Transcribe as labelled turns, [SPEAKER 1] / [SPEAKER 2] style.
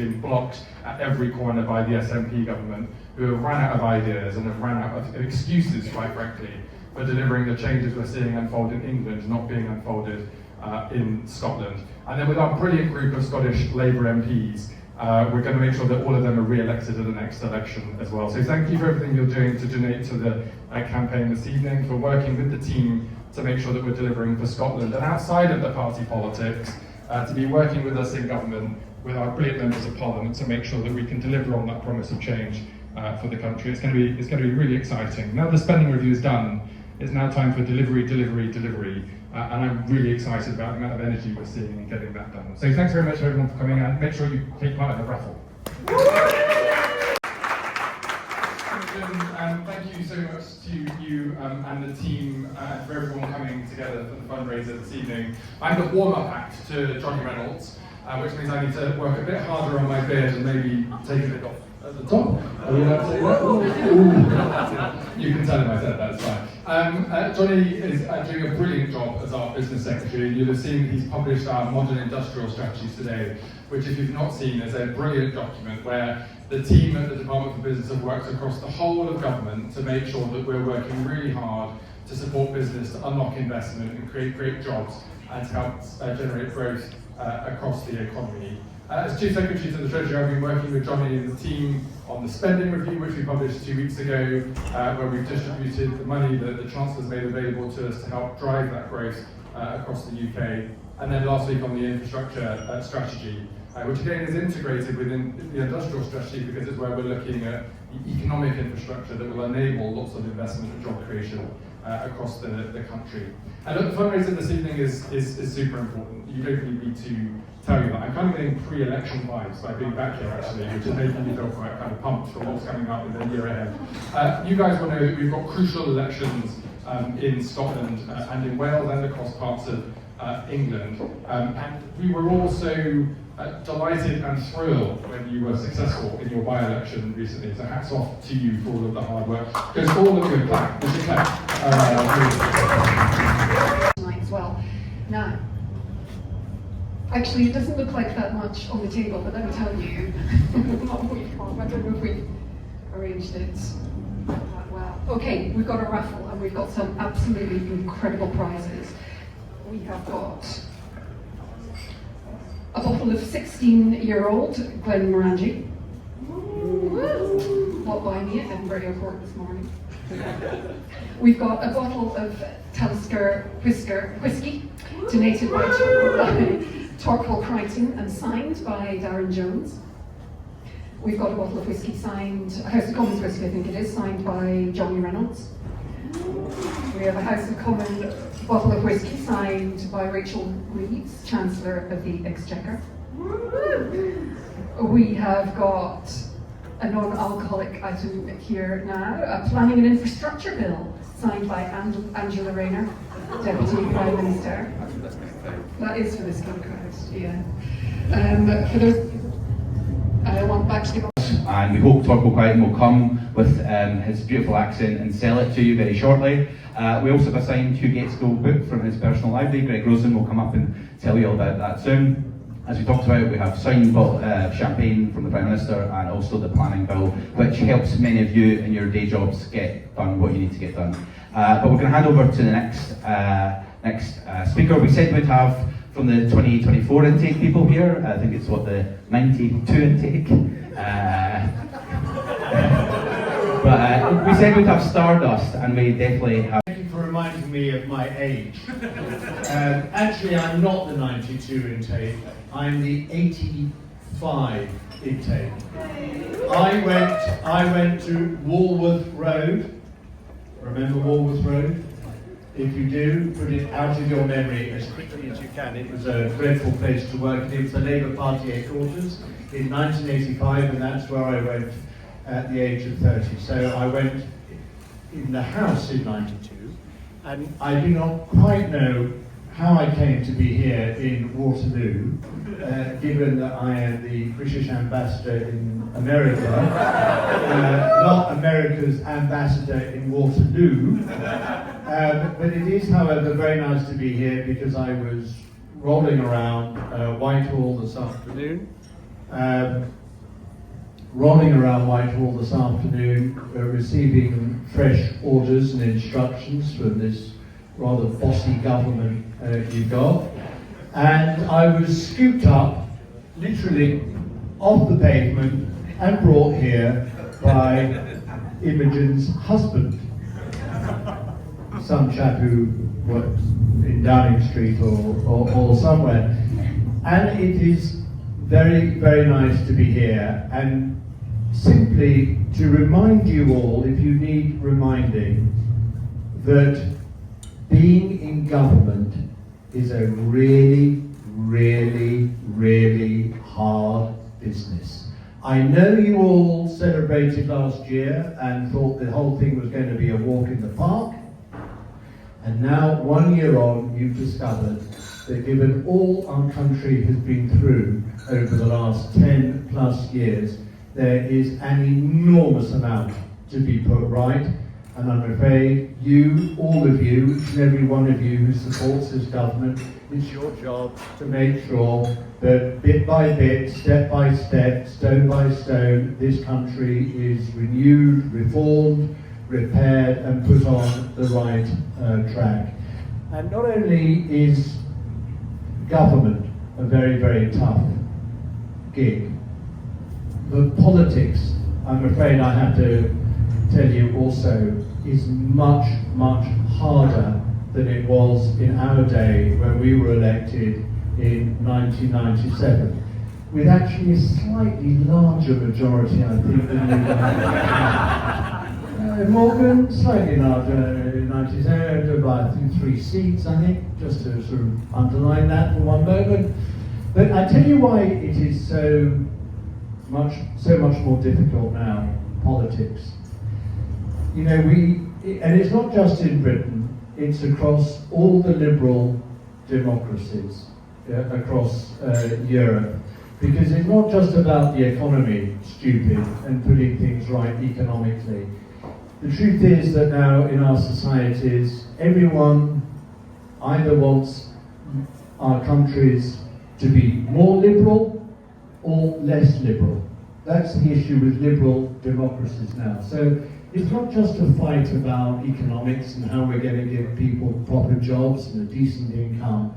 [SPEAKER 1] been blocked at every corner by the SNP government, who have run out of ideas and have run out of excuses, quite frankly, for delivering the changes we're seeing unfold in England not being unfolded in Scotland. And then with our brilliant group of Scottish Labour MPs, we're going to make sure that all of them are re-elected at the next election as well. So thank you for everything you're doing to donate to the campaign this evening, for working with the team to make sure that we're delivering for Scotland and outside of the party politics, to be working with us in government, with our brilliant members of parliament, to make sure that we can deliver on that promise of change for the country. It's going to be really exciting. Now the spending review is done, it's now time for delivery, and I'm really excited about the amount of energy we're seeing in getting that done. So thanks very much everyone for coming, and make sure you take part in the raffle. Thank you so much to you and the team for everyone coming together for the fundraiser this evening. I'm the warm-up act to Johnny Reynolds, which means I need to work a bit harder on my beard and maybe take a bit off at the top. Are we allowed to say that? Ooh. You can tell him I said that, it's fine. Johnny is doing a brilliant job as our business secretary. You'll have seen he's published our modern industrial strategies today, which if you've not seen is a brilliant document where the team at the Department for Business have worked across the whole of government to make sure that we're working really hard to support business, to unlock investment and create great jobs and to help generate growth across the economy. As Chief Secretary to the Treasury, I've been working with Johnny and the team on the spending review, which we published 2 weeks ago, where we've distributed the money that the Chancellor's made available to us to help drive that growth across the UK. And then last week on the infrastructure strategy, which again is integrated within the industrial strategy because it's where we're looking at the economic infrastructure that will enable lots of investment and job creation across the country. And look, the fundraiser this evening is super important. You don't need me to tell you that. I'm kind of getting pre-election vibes by being back here actually, which is making me feel quite kind of pumped for what's coming up in the year ahead. You guys will know that we've got crucial elections in Scotland and in Wales and across parts of England. And we were also delighted and thrilled when you were successful in your by-election recently. So hats off to you for all of the hard work. Because all of you clap, we should clap.
[SPEAKER 2] Tonight as well. Now, actually, it doesn't look like that much on the table, but let me tell you, I don't know if we arranged it that well. Okay, we've got a raffle and we've got some absolutely incredible prizes. We have got a bottle of 16-year-old Glenmorangie. Not buying me at Edinburgh Airport this morning. We've got a bottle of Talisker whiskey, donated by Torquil Crichton and signed by Darren Jones. We've got a bottle of whiskey signed, a House of Commons whiskey I think it is, signed by Johnny Reynolds. We have a House of Commons bottle of whiskey signed by Rachel Reeves, Chancellor of the Exchequer. We have got a non-alcoholic item here now, a planning and infrastructure bill signed by Angela Rayner, Deputy Prime Minister. That is for the skin crowd, yeah. For those, I want back to give.
[SPEAKER 3] And we hope Torquil Crichton will come with his beautiful accent and sell it to you very shortly. We also have a signed Hugh Gaitskell book from his personal library. Greg Rosen will come up and tell you all about that soon. As we talked about, we have signed champagne from the Prime Minister and also the planning bill, which helps many of you in your day jobs get done what you need to get done. But we're going to hand over to the next speaker. We said we'd have from the 2024 intake people here. I think it's the 92 intake. But we said we'd have Stardust, and we definitely have.
[SPEAKER 4] Thank you for reminding me of my age. Actually, I'm not the 92 intake. I'm the 85 intake. I went to Walworth Road. Remember Walworth Road? If you do, put it out of your memory as quickly as you can. It was a dreadful place to work. It was the Labour Party headquarters in 1985, and that's where I went at the age of 30. So I went in the House in 92, and I do not quite know how I came to be here in Waterloo, given that I am the British ambassador in America, not America's ambassador in Waterloo. But it is, however, very nice to be here because I was rolling around Whitehall this afternoon, rolling around Whitehall this afternoon, receiving fresh orders and instructions from this rather bossy government you've got. And I was scooped up, literally, off the pavement and brought here by Imogen's husband, some chap who works in Downing Street or somewhere. And it is very, very nice to be here, and simply to remind you all, if you need reminding, that being in government is a really, really, really hard business. I know you all celebrated last year and thought the whole thing was going to be a walk in the park, and now 1 year on you've discovered that given all our country has been through over the last 10 plus years, there is an enormous amount to be put right, and I'm afraid you, all of you, each and every one of you who supports this government, it's your job to make sure that bit by bit, step by step, stone by stone, this country is renewed, reformed, repaired and put on the right track. And not only is government a very, very tough gig, but politics, I'm afraid I have to tell you also, is much, much harder than it was in our day when we were elected in 1997, with actually a slightly larger majority, I think, than we had. Morgan, slightly larger in 1997, by I think 3 seats, I think, just to sort of underline that for one moment. But I tell you why it is so much more difficult now, politics. You know, and it's not just in Britain, it's across all the liberal democracies across Europe. Because it's not just about the economy, stupid, and putting things right economically. The truth is that now in our societies, everyone either wants our countries to be more liberal or less liberal. That's the issue with liberal democracies now. So it's not just a fight about economics and how we're going to give people proper jobs and a decent income.